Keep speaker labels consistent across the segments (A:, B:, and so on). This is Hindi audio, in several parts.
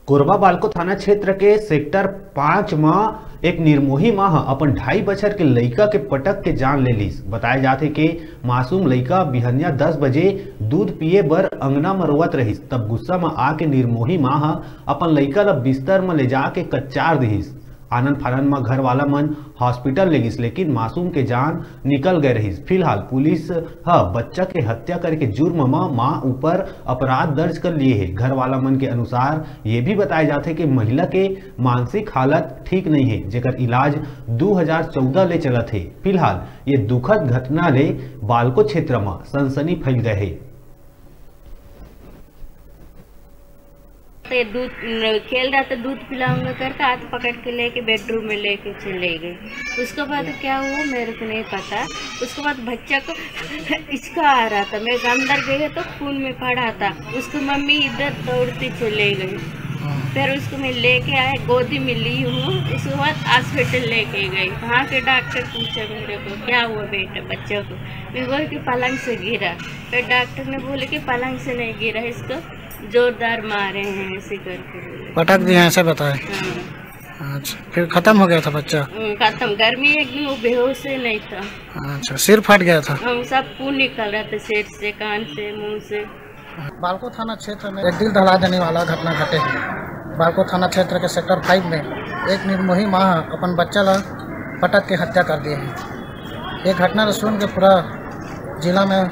A: कोरबा बालको थाना क्षेत्र के सेक्टर 5 में एक निर्मोही माँ अपन 2.5 बछर के लइका के पटक के जान ले लीस। बताए जाथे कि मासूम लइका बिहनिया 10 बजे दूध पिए बर अंगना में रोवत रहिस, तब गुस्सा में आके निर्मोही माँ अपन लइका ला बिस्तर में ले जाके कच्चार दिहिस। आनंद फानंद में घर वाला मन हॉस्पिटल ले गिस, लेकिन मासूम के जान निकल गए रही। फिलहाल पुलिस बच्चा के हत्या करके जुर्म में मां ऊपर अपराध दर्ज कर लिए है। घर वाला मन के अनुसार ये भी बताए जाते कि महिला के मानसिक हालत ठीक नहीं है, जेकर इलाज 2014 ले चलत है। फिलहाल ये दुखद घटना ले बालको क्षेत्र में सनसनी फैल गए है।
B: दूध खेल रहा था, दूध पिलाऊंगा करके हाथ पकड़ के लेके बेडरूम में लेके चले गए। उसके बाद क्या हुआ मेरे को नहीं पता। उसके बाद बच्चा को इसका आ रहा था, मैं अंदर गई तो खून में पड़ा था। उसकी मम्मी इधर दौड़ती चले गई, फिर उसको मैं लेके आए, गोदी में ली हूँ। उसके बाद हॉस्पिटल लेके गई। वहाँ के डॉक्टर पूछा मेरे को क्या हुआ बेटा बच्चा को। मैं बोल कि पलंग से गिरा। फिर डॉक्टर ने बोले कि पलंग से नहीं गिरा, इसको जोरदार मारे हैं ऐसे करके
C: पटक दिया ऐसे बताए।
B: हाँ।
C: अच्छा, फिर खत्म हो गया था बच्चा?
B: खत्म, गर्मी एकदम, वो बेहोश ही नहीं था।
C: अच्छा, सिर फट गया था?
B: हम सब खून निकल रहा था सिर से, कान से, मुंह से।
C: बालको थाना क्षेत्र में एक दिल दहला देने वाला घटना घटे है। बालको थाना क्षेत्र के सेक्टर 5 में एक निर्मोही माँ अपन बच्चा ला पटक के हत्या कर दिए हैं। ये घटना सुन के पूरा जिला में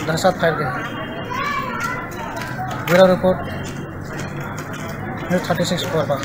C: दहशत फैल गई। Bureau report news 36 Korba.